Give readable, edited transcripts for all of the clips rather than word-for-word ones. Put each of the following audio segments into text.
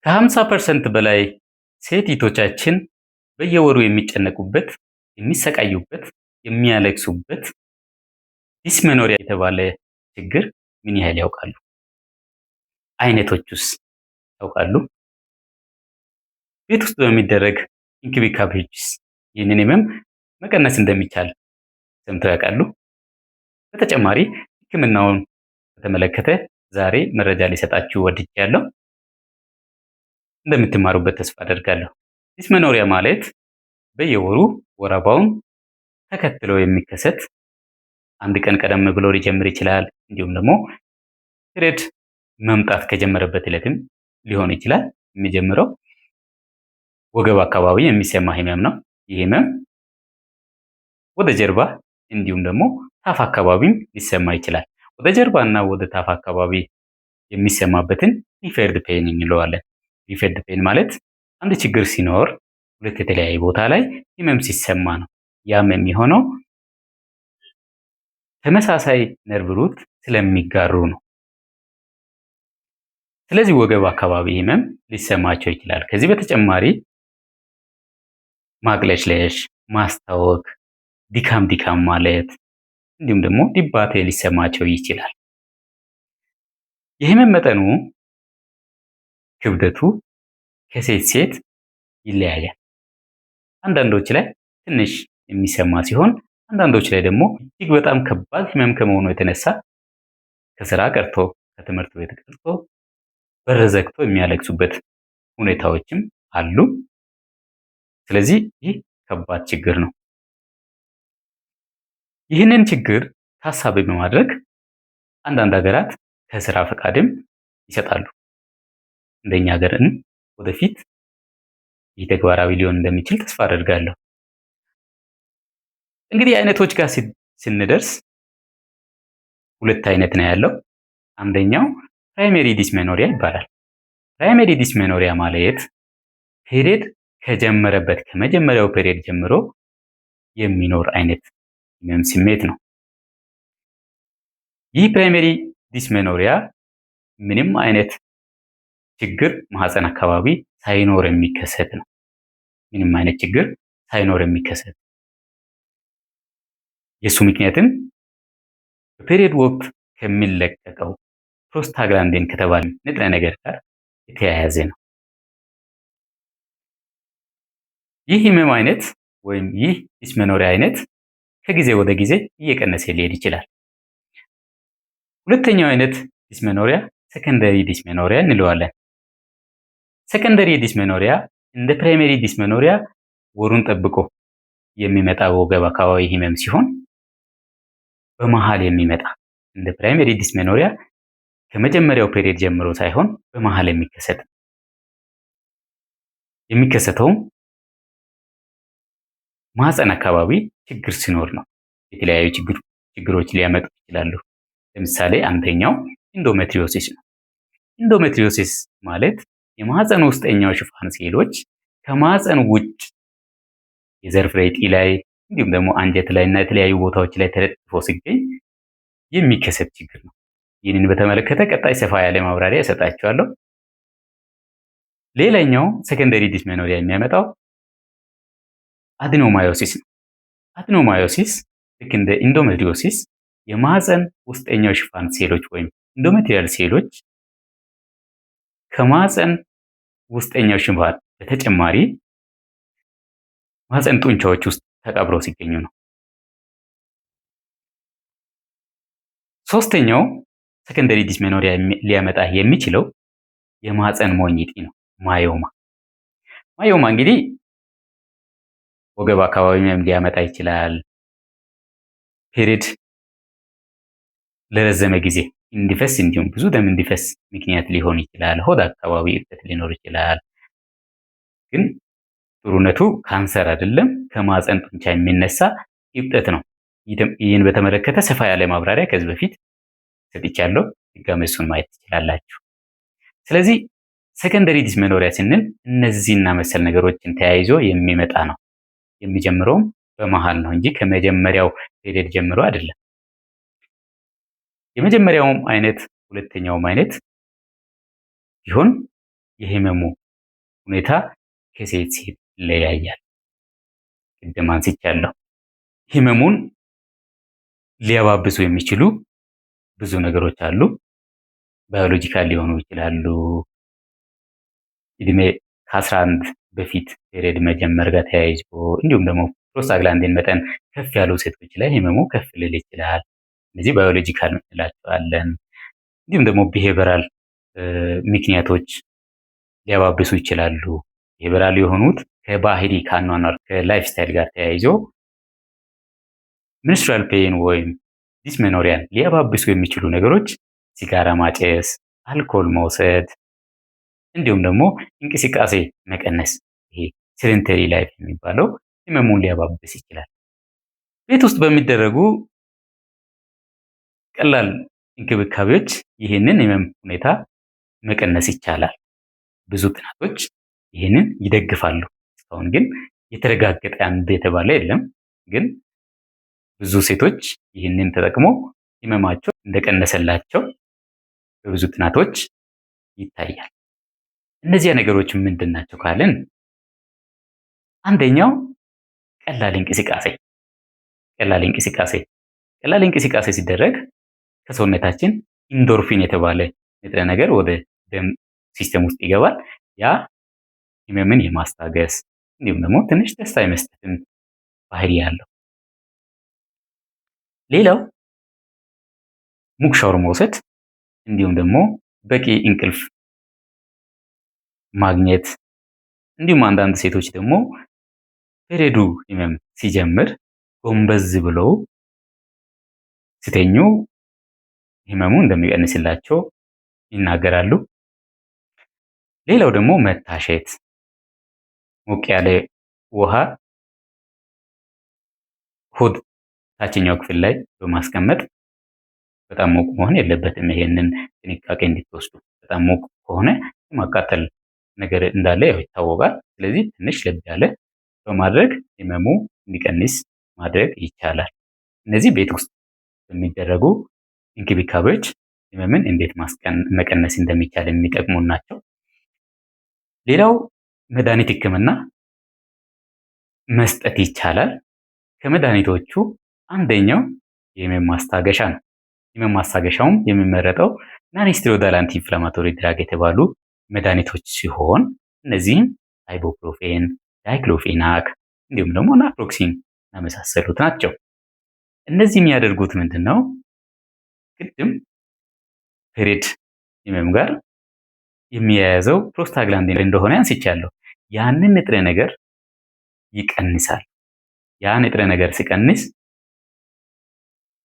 ከ50% በላይ ሴት እህቶቻችን በየወሩ የሚጨነቁበት፣ የሚሰቃዩበት፣ የሚያለቅሱበት ዲስሜኖሪያ የተባለ ችግር ምን ያህል ያውቃሉ? አይነቶቹስ ያውቃሉ? ቤት ውስጥ በሚደረግ እንክብካቤዎችስ ይህንን ህመም መቀነስ እንደሚቻል ሰምተው ያውቃሉ? በተጨማሪ ህክምናውን በተመለከተ ዛሬ መረጃ ሊሰጣችሁ ወድጃለሁ። እንደምትማሩበት ተስፋ አደርጋለሁ። ዲስሜኖሪያ ማለት በየወሩ ወር አበባውን ተከትሎ የሚከሰት አንድ ቀን ቀደም ብሎ ሊጀምር ይችላል። እንዲሁም ደግሞ ፒሪየድ መምጣት ከጀመረበት ዕለትም ሊሆን ይችላል። የሚጀምረው ወገብ አካባቢ የሚሰማ ህመም ነው። ይህ ህመም ወደ ጀርባ እንዲሁም ደግሞ ታፍ አካባቢም ሊሰማ ይችላል። ወደ ጀርባ እና ወደ ታፍ አካባቢ የሚሰማበትን ሪፈርድ ፔን እንለዋለን። ሪፈርድ ፔን ማለት አንድ ችግር ሲኖር ሁለት የተለያየ ቦታ ላይ ህመም ሲሰማ ነው። ያም የሚሆነው ተመሳሳይ ነርቭ ሩት ስለሚጋሩ ነው። ስለዚህ ወገብ አካባቢ ህመም ሊሰማቸው ይችላል። ከዚህ በተጨማሪ ማቅለሽለሽ፣ ማስታወክ፣ ድካም ማለት እንዲሁም ደግሞ ድባቴ ሊሰማቸው ይችላል። የህመም መጠኑ ክብደቱ ከሴት ሴት ይለያያል። አንዳንዶች ላይ ትንሽ የሚሰማ ሲሆን አንዳንዶች ላይ ደግሞ እጅግ በጣም ከባድ ህመም ከመሆኑ የተነሳ ከስራ ቀርቶ ከትምህርት ቤት ቀርቶ በር ዘግቶ የሚያለቅሱበት ሁኔታዎችም አሉ። ስለዚህ ይህ ከባድ ችግር ነው። ይህንን ችግር ታሳቢ በማድረግ አንዳንድ ሀገራት ከስራ ፈቃድም ይሰጣሉ። እንደኛ ሀገርን ወደፊት ይህ ተግባራዊ ሊሆን እንደሚችል ተስፋ አደርጋለሁ። እንግዲህ አይነቶች ጋር ስንደርስ ሁለት አይነት ነው ያለው። አንደኛው ፕራይመሪ ዲስሜኖሪያ ይባላል። ፕራይመሪ ዲስሜኖሪያ ማለት ፔሪየድ ከጀመረበት ከመጀመሪያው ፔሪየድ ጀምሮ የሚኖር አይነት ህመም ስሜት ነው። ይህ ፕራይመሪ ዲስሜኖሪያ ምንም አይነት ችግር ማህፀን አካባቢ ሳይኖር የሚከሰት ነው። ምንም አይነት ችግር ሳይኖር የሚከሰት የሱ ምክንያትም በፔሪየድ ወቅት ከሚለቀቀው ፕሮስታግላንዲን ከተባለ ንጥረ ነገር ጋር የተያያዘ ነው። ይህ ህመም አይነት ወይም ይህ ዲስሜኖሪያ አይነት ከጊዜ ወደ ጊዜ እየቀነሰ ሊሄድ ይችላል። ሁለተኛው አይነት ዲስሜኖሪያ ሰከንደሪ ዲስሜኖሪያ እንለዋለን። ሰከንደሪ ዲስሜኖሪያ እንደ ፕራይመሪ ዲስሜኖሪያ ወሩን ጠብቆ የሚመጣ ወገብ አካባቢ ህመም ሲሆን በመሃል የሚመጣ እንደ ፕራይመሪ ዲስሜኖሪያ ከመጀመሪያው ፔሪየድ ጀምሮ ሳይሆን በመሃል የሚከሰተውም ማህፀን አካባቢ ችግር ሲኖር ነው። የተለያዩ ችግሮች ሊያመጡ ይችላሉ። ለምሳሌ አንደኛው ኢንዶሜትሪዮሲስ ነው። ኢንዶሜትሪዮሲስ ማለት የማህፀን ውስጠኛው ሽፋን ሴሎች ከማህፀን ውጭ የዘር ፍሬ ዕጢ ላይ እንዲሁም ደግሞ አንጀት ላይ እና የተለያዩ ቦታዎች ላይ ተለጥፎ ሲገኝ የሚከሰት ችግር ነው። ይህንን በተመለከተ ቀጣይ ሰፋ ያለ ማብራሪያ እሰጣችኋለሁ። ሌላኛው ሰከንደሪ ዲስሜኖሪያ የሚያመጣው አዲኖማዮሲስ ነው። አዲኖማዮሲስ ልክ እንደ ኢንዶሜትሪዮሲስ የማህፀን ውስጠኛው ሽፋን ሴሎች ወይም ኢንዶሜትሪያል ሴሎች ከማህፀን ውስጠኛው ሽፋን በተጨማሪ ማህፀን ጡንቻዎች ውስጥ ተቀብረው ሲገኙ ነው። ሶስተኛው ሰከንደሪ ዲስሜኖሪያ ሊያመጣ የሚችለው የማህፀን ሞኝ ዕጢ ነው። ማዮማ እንግዲህ ወገብ አካባቢ ሊያመጣ ይችላል። ፔሪየድ ለረዘመ ጊዜ እንዲፈስ እንዲሁም ብዙ ደም እንዲፈስ ምክንያት ሊሆን ይችላል። ሆድ አካባቢ እብጠት ሊኖር ይችላል። ግን ጥሩነቱ ካንሰር አይደለም፣ ከማህፀን ጡንቻ የሚነሳ እብጠት ነው። ይህን በተመለከተ ሰፋ ያለ ማብራሪያ ከዚህ በፊት ሰጥቻለሁ። ድጋሜ እሱን ማየት ትችላላችሁ። ስለዚህ ሰከንደሪ ዲስሜኖሪያ ስንል እነዚህና መሰል ነገሮችን ተያይዞ የሚመጣ ነው። የሚጀምረውም በመሃል ነው እንጂ ከመጀመሪያው ፔሪየድ ጀምሮ አይደለም። የመጀመሪያውም አይነት ሁለተኛውም አይነት ቢሆን የህመሙ ሁኔታ ከሴት ሴት ይለያያል። ቅድም አንስቻለሁ። ህመሙን ሊያባብሱ የሚችሉ ብዙ ነገሮች አሉ። ባዮሎጂካል ሊሆኑ ይችላሉ። እድሜ ከ11 በፊት ፔሪየድ መጀመር ጋር ተያይዞ እንዲሁም ደግሞ ፕሮስታግላንዲን መጠን ከፍ ያሉ ሴቶች ላይ ህመሙ ከፍ ሊል ይችላል። እነዚህ ባዮሎጂካል እንላቸዋለን። እንዲሁም ደግሞ ቢሄቨራል ምክንያቶች ሊያባብሱ ይችላሉ። ቢሄቨራል የሆኑት ከባህሪ ከአኗኗር ከላይፍ ስታይል ጋር ተያይዞ ሚኒስትራል ፔን ወይም ዲስሜኖሪያን ሊያባብሱ የሚችሉ ነገሮች ሲጋራ ማጨስ፣ አልኮል መውሰድ እንዲሁም ደግሞ እንቅስቃሴ መቀነስ፣ ይሄ ሴደንተሪ ላይፍ የሚባለው ህመሙን ሊያባብስ ይችላል። ቤት ውስጥ በሚደረጉ ቀላል እንክብካቤዎች ይህንን ህመም ሁኔታ መቀነስ ይቻላል። ብዙ ጥናቶች ይህንን ይደግፋሉ። እስካሁን ግን የተረጋገጠ አንድ የተባለ የለም። ግን ብዙ ሴቶች ይህንን ተጠቅሞ ህመማቸው እንደቀነሰላቸው በብዙ ጥናቶች ይታያል። እነዚያ ነገሮች ምንድን ናቸው ካልን አንደኛው ቀላል እንቅስቃሴ ሲደረግ ከሰውነታችን ኢንዶርፊን የተባለ ንጥረ ነገር ወደ ደም ሲስተም ውስጥ ይገባል። ያ ህመምን የማስታገስ እንዲሁም ደግሞ ትንሽ ደስታ የመስጠትን ባህሪ ያለው። ሌላው ሙቅ ሻወር መውሰድ እንዲሁም ደግሞ በቂ እንቅልፍ ማግኘት እንዲሁም አንዳንድ ሴቶች ደግሞ ፔሪየዱ ህመም ሲጀምር ጎንበዝ ብለው ሲተኙ ህመሙ እንደሚቀንስላቸው ይናገራሉ። ሌላው ደግሞ መታሸት፣ ሞቅ ያለ ውሃ ሆድ ታችኛው ክፍል ላይ በማስቀመጥ በጣም ሞቅ መሆን የለበትም። ይሄንን ጥንቃቄ እንድትወስዱ። በጣም ሞቅ ከሆነ ማቃጠል ነገር እንዳለ ያው ይታወቃል። ስለዚህ ትንሽ ለብ ያለ በማድረግ ህመሙ እንዲቀንስ ማድረግ ይቻላል። እነዚህ ቤት ውስጥ በሚደረጉ እንክብካቤዎች ህመምን እንዴት መቀነስ እንደሚቻል የሚጠቅሙ ናቸው። ሌላው መድኃኒት ህክምና መስጠት ይቻላል። ከመድኃኒቶቹ አንደኛው የህመም ማስታገሻ ነው። ህመም ማስታገሻውም የሚመረጠው ናንስቴሮይዳል አንቲ ኢንፍላማቶሪ ድራግ የተባሉ መድኃኒቶች ሲሆን እነዚህም አይቦፕሮፌን፣ ዳይክሎፌናክ እንዲሁም ደግሞ ናፕሮክሲን የመሳሰሉት ናቸው። እነዚህ የሚያደርጉት ምንድነው? ቅድም ፔሪየድ ህመም ጋር የሚያያዘው ፕሮስታግላንዲን እንደሆነ አንስቻለሁ። ያንን ንጥረ ነገር ይቀንሳል። ያ ንጥረ ነገር ሲቀንስ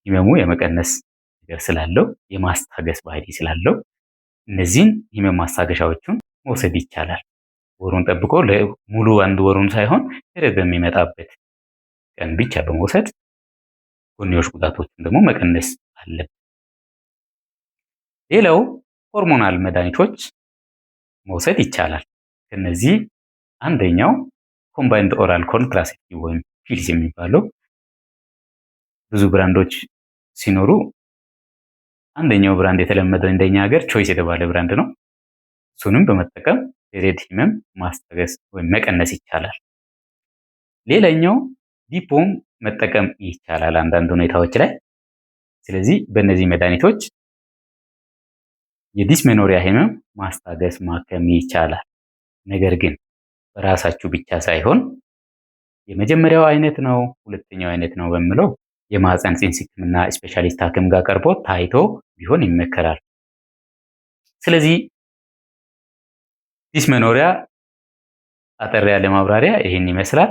ህመሙ የመቀነስ ነገር ስላለው የማስታገስ ባህሪ ስላለው እነዚህን ህመም ማስታገሻዎቹን መውሰድ ይቻላል። ወሩን ጠብቆ ሙሉ አንድ ወሩን ሳይሆን ፔሪየድ በሚመጣበት ቀን ብቻ በመውሰድ ጎንዮሽ ጉዳቶችን ደግሞ መቀነስ አለብን። ሌላው ሆርሞናል መድኃኒቶች መውሰድ ይቻላል። ከነዚህ አንደኛው ኮምባይንድ ኦራል ኮንትራሴፕቲቭ ወይም ፒልስ የሚባለው ብዙ ብራንዶች ሲኖሩ አንደኛው ብራንድ የተለመደው እንደኛ ሀገር ቾይስ የተባለ ብራንድ ነው። እሱንም በመጠቀም ፔሪየድ ህመም ማስታገስ ወይም መቀነስ ይቻላል። ሌላኛው ዲፖም መጠቀም ይቻላል አንዳንድ ሁኔታዎች ላይ። ስለዚህ በእነዚህ መድኃኒቶች የዲስሜኖሪያ ህመም ማስታገስ ማከም ይቻላል። ነገር ግን በራሳችሁ ብቻ ሳይሆን የመጀመሪያው አይነት ነው፣ ሁለተኛው አይነት ነው በሚለው የማህፀን ጽንስ ህክምና ስፔሻሊስት ሐኪም ጋር ቀርቦ ታይቶ ቢሆን ይመከራል። ስለዚህ ዲስሜኖሪያ አጠር ያለ ማብራሪያ ይህን ይመስላል።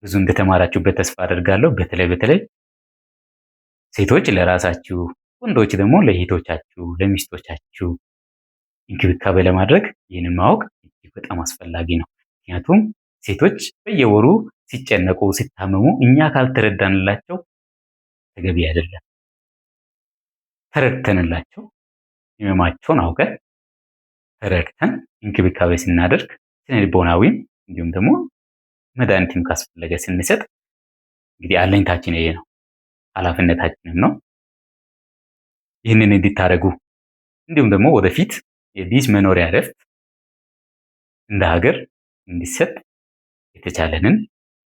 ብዙ እንደተማራችሁበት ተስፋ አደርጋለሁ። በተለይ ሴቶች ለራሳችሁ፣ ወንዶች ደግሞ ለእህቶቻችሁ፣ ለሚስቶቻችሁ እንክብካቤ ለማድረግ ይህንን ማወቅ እጅግ በጣም አስፈላጊ ነው። ምክንያቱም ሴቶች በየወሩ ሲጨነቁ፣ ሲታመሙ እኛ ካልተረዳንላቸው ተገቢ አይደለም። ተረድተንላቸው ህመማቸውን አውቀን ተረድተን እንክብካቤ ስናደርግ ስነልቦናዊም እንዲሁም ደግሞ መድኃኒትም ካስፈለገ ስንሰጥ እንግዲህ አለኝታችን ይሄ ነው፣ ኃላፊነታችንም ነው። ይህንን እንድታደርጉ እንዲሁም ደግሞ ወደፊት የዲስሜኖሪያ እረፍት እንደ ሀገር እንዲሰጥ የተቻለንን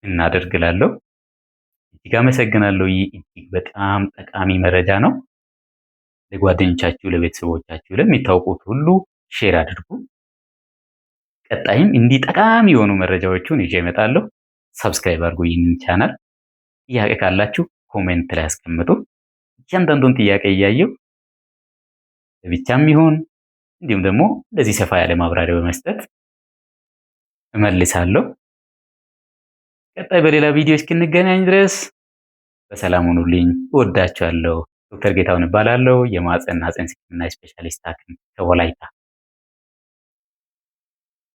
እናደርግላለሁ። እጅግ አመሰግናለሁ። ይህ እጅግ በጣም ጠቃሚ መረጃ ነው። ለጓደኞቻችሁ፣ ለቤተሰቦቻችሁ፣ ለሚታወቁት ሁሉ ሼር አድርጉ። ቀጣይም እንዲህ ጠቃሚ የሆኑ መረጃዎችን ይዤ እመጣለሁ። ሰብስክራይብ አድርጉ ይህንን ቻናል። ጥያቄ ካላችሁ ኮሜንት ላይ አስቀምጡ። እያንዳንዱን ጥያቄ እያየው ለብቻም ይሁን እንዲሁም ደግሞ እንደዚህ ሰፋ ያለ ማብራሪያ በመስጠት እመልሳለሁ። ቀጣይ በሌላ ቪዲዮ እስክንገናኝ ድረስ በሰላም ሁኑልኝ። እወዳችኋለሁ። ዶክተር ጌታሁን እባላለሁ። የማህፀንና ጽንስ ህክምና ስፔሻሊስት ሐኪም ከወላይታ